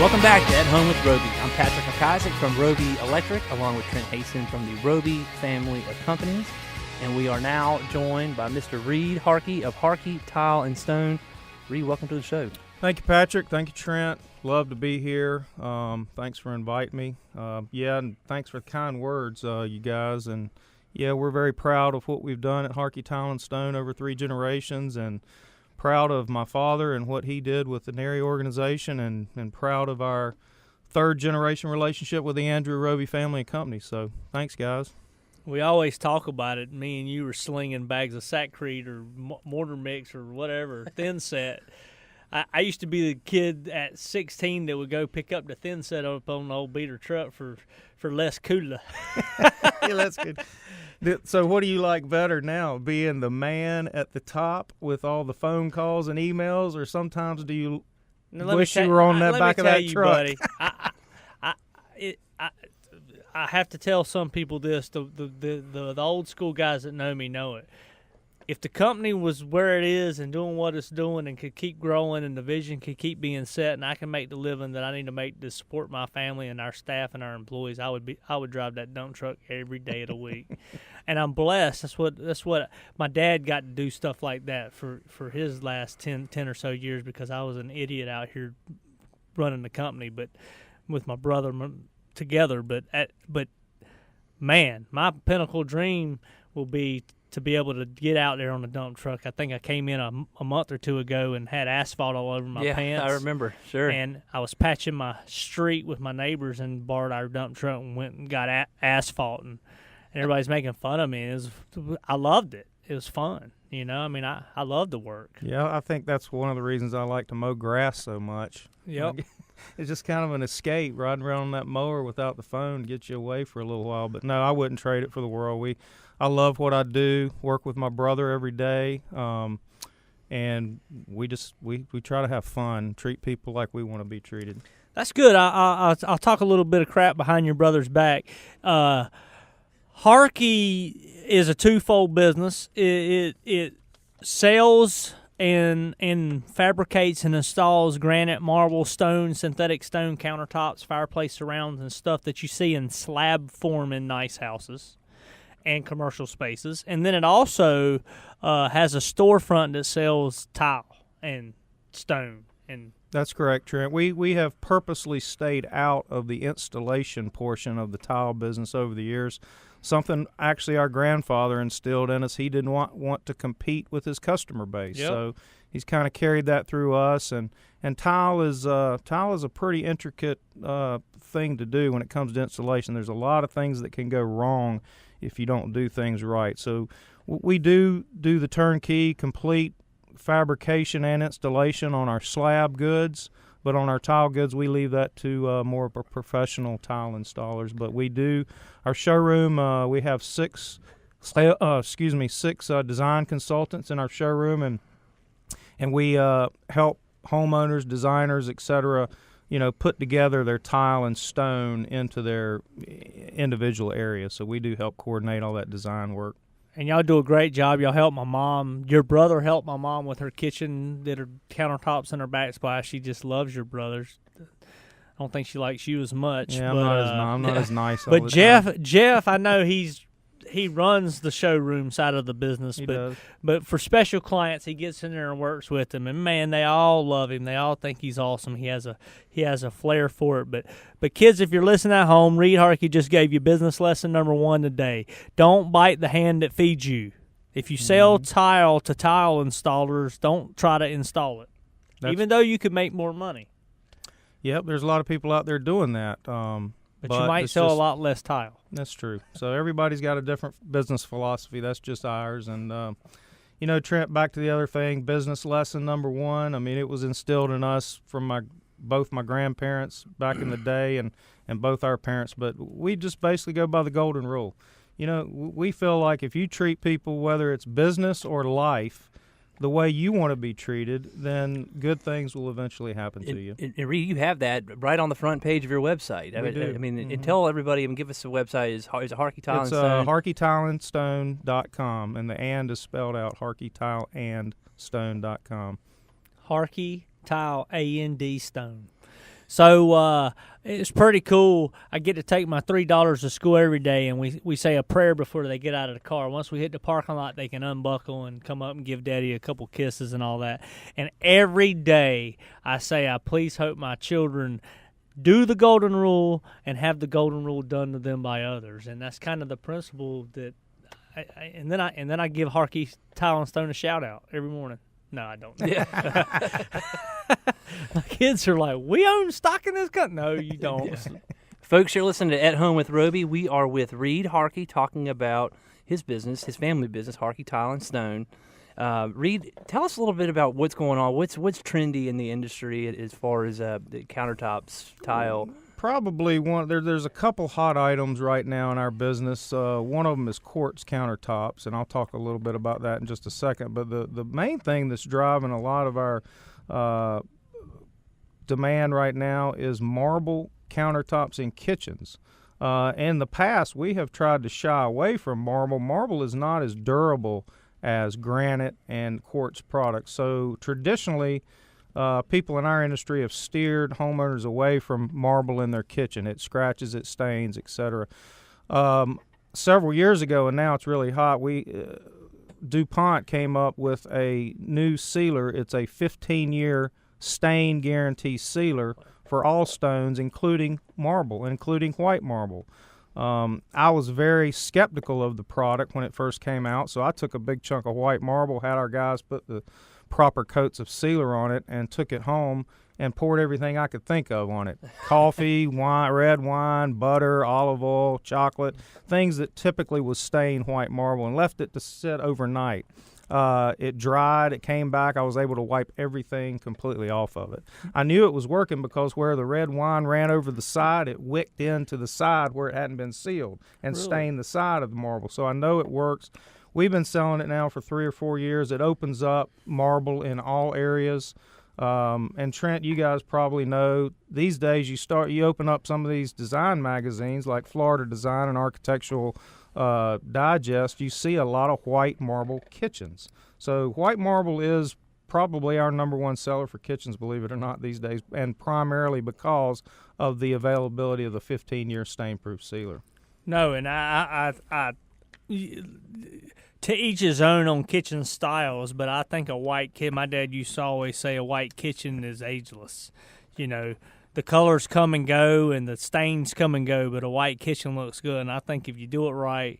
Welcome back to At Home with Roby. I'm Patrick McIsaac from Roby Electric, along with Trent Haston from the Roby family of companies. And we are now joined by Mr. Reed Harkey of Harkey Tile and Stone. Reed, welcome to the show. Thank you, Patrick. Thank you, Trent. Love to be here. Thanks for inviting me. And thanks for the kind words, you guys. And, we're very proud of what we've done at Harkey Tile and Stone over 3 generations, and proud of my father and what he did with the NARI organization, and proud of our 3rd-generation relationship with the Andrew Roby family and company. So thanks, guys. We always talk about it. Me and you were slinging bags of Sackcrete or mortar mix or whatever, thin set. I used to be the kid at 16 that would go pick up the thin set up on the old beater truck for less cooler. Yeah, that's good. So what do you like better now, being the man at the top with all the phone calls and emails, or sometimes do you wish you were on that back of that truck? Buddy, I have to tell some people this. The old school guys that know me know it. If the company was where it is and doing what it's doing and could keep growing and the vision could keep being set, and I can make the living that I need to make to support my family and our staff and our employees, I would drive that dump truck every day of the week. And I'm blessed. That's what my dad got to do, stuff like that for his last 10 or so years, because I was an idiot out here running the company, but with my brother together. But man, my pinnacle dream will be to be able to get out there on a dump truck. I think I came in a month or 2 ago and had asphalt all over my pants. Yeah, I remember. Sure. And I was patching my street with my neighbors and borrowed our dump truck and went and got asphalt. And everybody's making fun of me. I loved it. It was fun. I love the work. Yeah, I think that's one of the reasons I like to mow grass so much. Yep. It's just kind of an escape, riding around on that mower without the phone gets you away for a little while. But no, I wouldn't trade it for the world. I love what I do, work with my brother every day, and we try to have fun, treat people like we want to be treated. That's good. I'll talk a little bit of crap behind your brother's back. Harkey is a twofold business. It sells and fabricates and installs granite, marble, stone, synthetic stone countertops, fireplace surrounds, and stuff that you see in slab form in nice houses and commercial spaces. And then it also has a storefront that sells tile and stone. And that's correct, Trent. We have purposely stayed out of the installation portion of the tile business over the years. Something actually our grandfather instilled in us. He didn't want to compete with his customer base. Yep. So he's kind of carried that through us. And tile is a pretty intricate thing to do when it comes to installation. There's a lot of things that can go wrong if you don't do things right. So we do the turnkey, complete fabrication and installation on our slab goods, but on our tile goods we leave that to more of a professional tile installers. But we do our showroom. We have six design consultants in our showroom, and we help homeowners, designers, etc., put together their tile and stone into their individual areas. So we do help coordinate all that design work. And y'all do a great job. Y'all help my mom. Your brother helped my mom with her kitchen, did her countertops and her backsplash. She just loves your brothers. I don't think she likes you as much. Yeah, but, I'm not as nice. But all the time. Jeff, I know he runs the showroom side of the business. He does. But for special clients, he gets in there and works with them. And man, they all love him. They all think he's awesome. He has a flair for it. But kids, if you're listening at home, Reed Harkey just gave you business lesson number 1 today. Don't bite the hand that feeds you. If you sell tile to tile installers, don't try to install it, even though you could make more money. Yep, there's a lot of people out there doing that. But you might sell a lot less tile. That's true. So everybody's got a different business philosophy. That's just ours. And, Trent, back to the other thing, business lesson number 1. I mean, it was instilled in us from both my grandparents back in the day and both our parents. But we just basically go by the golden rule. We feel like if you treat people, whether it's business or life, the way you want to be treated, then good things will eventually happen to you. And Reed, you have that right on the front page of your website. We do. I mean, and tell everybody and give us the website. Is it Harkey Tile and It's Stone? HarkeyTileandStone.com, and the and is spelled out HarkeyTileandStone.com. Harkey Tile and Stone. So it's pretty cool. I get to take my 3 daughters to school every day, and we say a prayer before they get out of the car. Once we hit the parking lot, they can unbuckle and come up and give Daddy a couple kisses and all that. And every day I say, I please hope my children do the golden rule and have the golden rule done to them by others. And that's kind of the principle that and then I give Harkey, Tile, and Stone a shout out every morning. No, I don't. Yeah. My kids are like, we own stock in this company. No, you don't. Yeah. Folks, you're listening to At Home with Roby. We are with Reed Harkey talking about his business, his family business, Harkey Tile and Stone. Reed, tell us a little bit about what's going on. What's trendy in the industry as far as the countertops, tile? Probably there's a couple hot items right now in our business. One of them is quartz countertops, and I'll talk a little bit about that in just a second. But the main thing that's driving a lot of our demand right now is marble countertops in kitchens. In the past, we have tried to shy away from marble. Marble is not as durable as granite and quartz products. So traditionally, people in our industry have steered homeowners away from marble in their kitchen. It scratches, it stains, etc. Several years ago, and now it's really hot, DuPont came up with a new sealer. It's a 15-year stain guarantee sealer for all stones, including marble, including white marble. I was very skeptical of the product when it first came out, so I took a big chunk of white marble, had our guys put the proper coats of sealer on it, and took it home and poured everything I could think of on it. Coffee, wine, red wine, butter, olive oil, chocolate, things that typically would stain white marble, and left it to sit overnight. It dried, it came back, I was able to wipe everything completely off of it. I knew it was working because where the red wine ran over the side, it wicked into the side where it hadn't been sealed and stained the side of the marble. So I know it works. We've been selling it now for 3 or 4 years. It opens up marble in all areas. And Trent, you guys probably know, these days you open up some of these design magazines like Florida Design and Architectural Digest, you see a lot of white marble kitchens. So white marble is probably our number one seller for kitchens, believe it or not, these days, and primarily because of the availability of the 15-year stain-proof sealer. No, and I to each his own on kitchen styles, but I think a white kit, my dad used to always say a white kitchen is ageless. You know, the colors come and go and the stains come and go, but a white kitchen looks good. And I think if you do it right,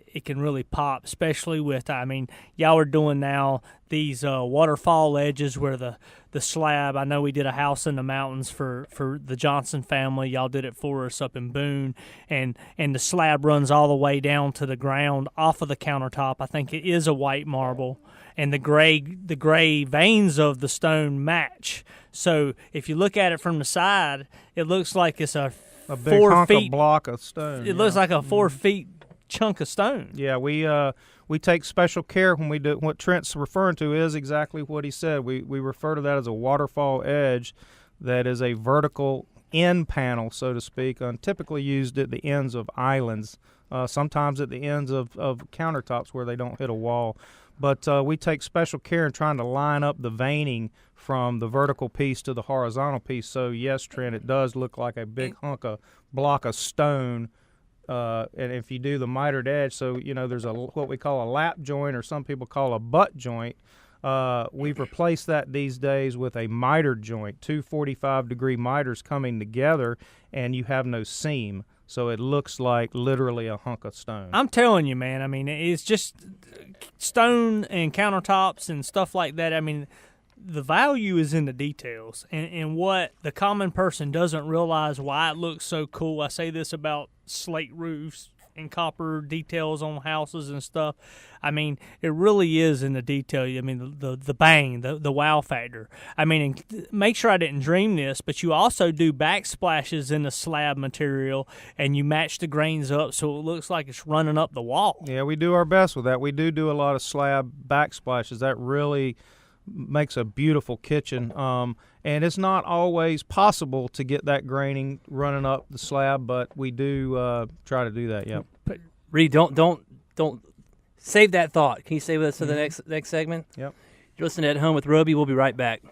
it can really pop, especially with, I mean, y'all are doing now these waterfall edges where the slab, I know we did a house in the mountains for the Johnson family. Y'all did it for us up in Boone, and the slab runs all the way down to the ground off of the countertop. I think it is a white marble, and the gray veins of the stone match. So if you look at it from the side, it looks like it's a big 4 hunk feet of block of stone. It looks like a 4 feet chunk of stone. Yeah, we take special care when we do. What Trent's referring to is exactly what he said. We refer to that as a waterfall edge, that is a vertical end panel, so to speak, typically used at the ends of islands, sometimes at the ends of countertops where they don't hit a wall. But we take special care in trying to line up the veining from the vertical piece to the horizontal piece. So yes, Trent, it does look like a big block of stone. And if you do the mitered edge, so there's what we call a lap joint, or some people call a butt joint. We've replaced that these days with a mitered joint, 2 45-degree miters coming together, and you have no seam. So it looks like literally a hunk of stone. I'm telling you, man, I mean, it's just stone and countertops and stuff like that. I mean, the value is in the details, and what the common person doesn't realize why it looks so cool. I say this about slate roofs and copper details on houses and stuff. I mean, it really is in the detail. I mean, the bang, the wow factor. I mean, make sure I didn't dream this, but you also do backsplashes in the slab material, and you match the grains up so it looks like it's running up the wall. Yeah, we do our best with that. We do a lot of slab backsplashes. That really makes a beautiful kitchen, and it's not always possible to get that graining running up the slab, but we do try to do that. Yep. Reed, don't save that thought. Can you stay with us to the next segment? Yep. You're listening at Home with Roby. We'll be right back.